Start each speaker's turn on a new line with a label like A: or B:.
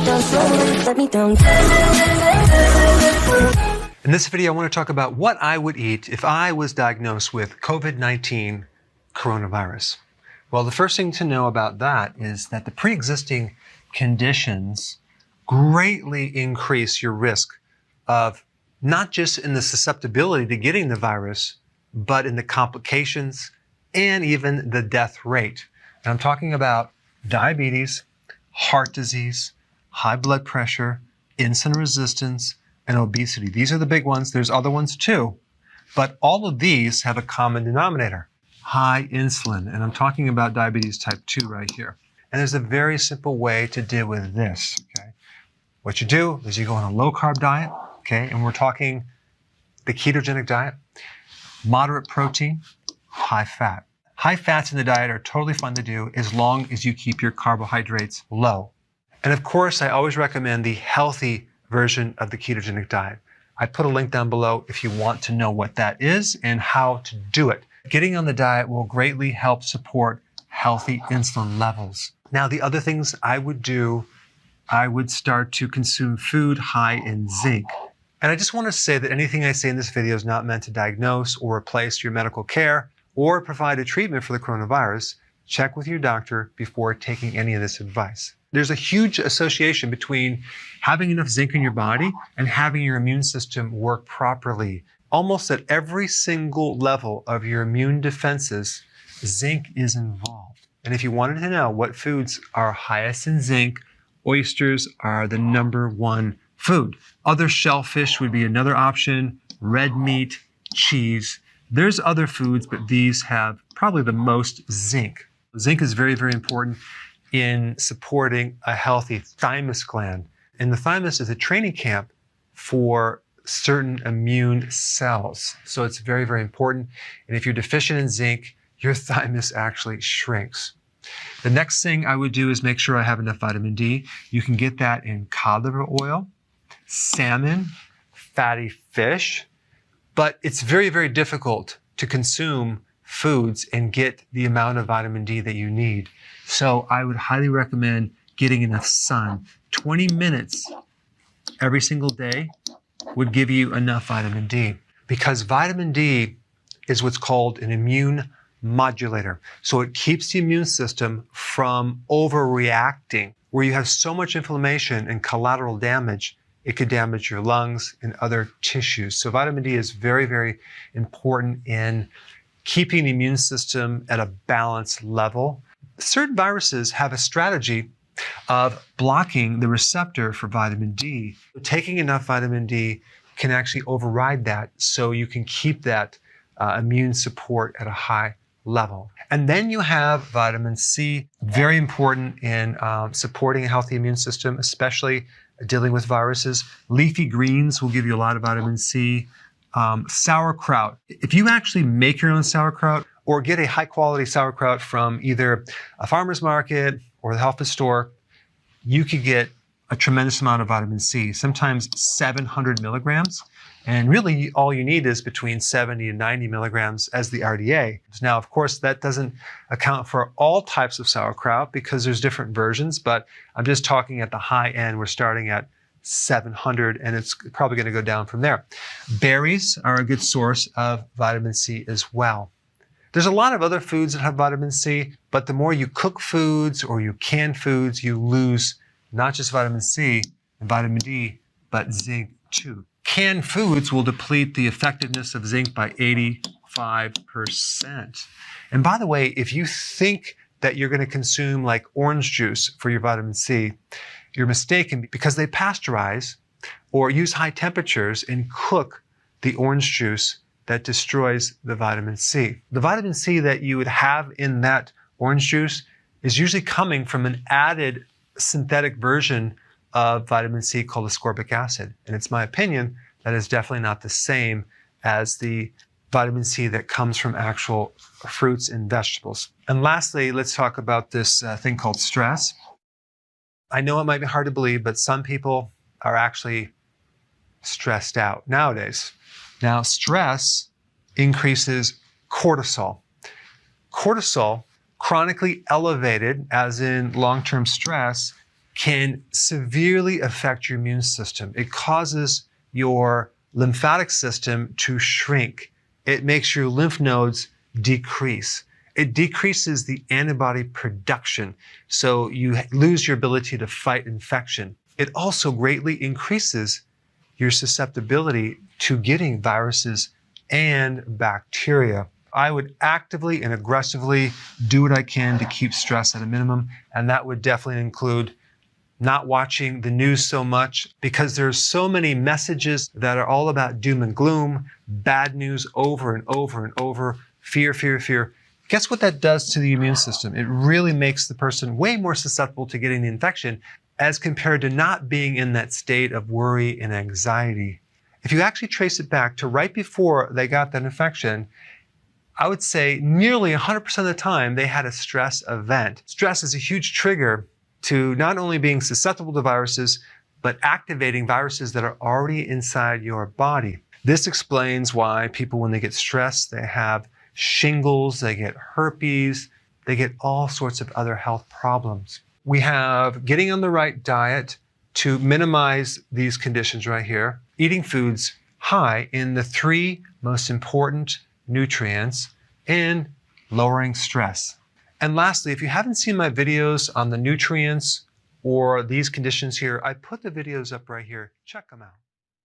A: In this video, I want to talk about what I would eat if I was diagnosed with COVID-19 coronavirus. Well, the first thing to know about that is that the pre-existing conditions greatly increase your risk of not just in the susceptibility to getting the virus, but in the complications and even the death rate. And I'm talking about diabetes, heart disease, high blood pressure, insulin resistance, and obesity. These are the big ones. There's other ones too, but all of these have a common denominator, high insulin. And I'm talking about diabetes type 2 right here. And there's a very simple way to deal with this, okay? What you do is you go on a low carb diet, okay? And we're talking the ketogenic diet, moderate protein, high fat. High fats in the diet are totally fun to do as long as you keep your carbohydrates low. And of course, I always recommend the healthy version of the ketogenic diet. I put a link down below if you want to know what that is and how to do it. Getting on the diet will greatly help support healthy insulin levels. Now, the other things I would do, I would start to consume food high in zinc. And I just want to say that anything I say in this video is not meant to diagnose or replace your medical care or provide a treatment for the coronavirus. Check with your doctor before taking any of this advice. There's a huge association between having enough zinc in your body and having your immune system work properly. Almost at every single level of your immune defenses, zinc is involved. And if you wanted to know what foods are highest in zinc, oysters are the #1 food. Other shellfish would be another option, red meat, cheese. There's other foods, but these have probably the most zinc. Zinc is very, very important in supporting a healthy thymus gland. And the thymus is a training camp for certain immune cells. So it's very, very important. And if you're deficient in zinc, your thymus actually shrinks. The next thing I would do is make sure I have enough vitamin D. You can get that in cod liver oil, salmon, fatty fish, but it's very, very difficult to consume foods and get the amount of vitamin D that you need. So I would highly recommend getting enough sun. 20 minutes every single day would give you enough vitamin D, because vitamin D is what's called an immune modulator. So it keeps the immune system from overreacting. Where you have so much inflammation and collateral damage, it could damage your lungs and other tissues. So vitamin D is very, very important in keeping the immune system at a balanced level. Certain viruses have a strategy of blocking the receptor for vitamin D. Taking enough vitamin D can actually override that, so you can keep that immune support at a high level. And then you have vitamin C, very important in supporting a healthy immune system, especially dealing with viruses. Leafy greens will give you a lot of vitamin C. Sauerkraut. If you actually make your own sauerkraut or get a high quality sauerkraut from either a farmer's market or the health food store, you could get a tremendous amount of vitamin C, sometimes 700 milligrams. And really all you need is between 70 and 90 milligrams as the RDA. Now, of course, that doesn't account for all types of sauerkraut because there's different versions, but I'm just talking at the high end. We're starting at 700, and it's probably going to go down from there. Berries are a good source of vitamin C as well. There's a lot of other foods that have vitamin C, but the more you cook foods or you can foods, you lose not just vitamin C and vitamin D, but zinc too. Canned foods will deplete the effectiveness of zinc by 85%. And by the way, if you think that you're going to consume like orange juice for your vitamin C, you're mistaken, because they pasteurize or use high temperatures and cook the orange juice that destroys the vitamin C. The vitamin C that you would have in that orange juice is usually coming from an added synthetic version of vitamin C called ascorbic acid. And it's my opinion that is definitely not the same as the vitamin C that comes from actual fruits and vegetables. And lastly, let's talk about this thing called stress. I know it might be hard to believe, but some people are actually stressed out nowadays. Now, stress increases cortisol. Cortisol, chronically elevated, as in long-term stress, can severely affect your immune system. It causes your lymphatic system to shrink. It makes your lymph nodes decrease. It decreases the antibody production, so you lose your ability to fight infection. It also greatly increases your susceptibility to getting viruses and bacteria. I would actively and aggressively do what I can to keep stress at a minimum, and that would definitely include not watching the news so much, because there's so many messages that are all about doom and gloom, bad news over and over and over, fear, fear, fear. Guess what that does to the immune system? It really makes the person way more susceptible to getting the infection as compared to not being in that state of worry and anxiety. If you actually trace it back to right before they got that infection, I would say nearly 100% of the time they had a stress event. Stress is a huge trigger to not only being susceptible to viruses, but activating viruses that are already inside your body. This explains why people, when they get stressed, they have shingles, they get herpes, they get all sorts of other health problems. We have getting on the right diet to minimize these conditions right here, eating foods high in the 3 most important nutrients, and lowering stress. And lastly, if you haven't seen my videos on the nutrients or these conditions here, I put the videos up right here. Check them out.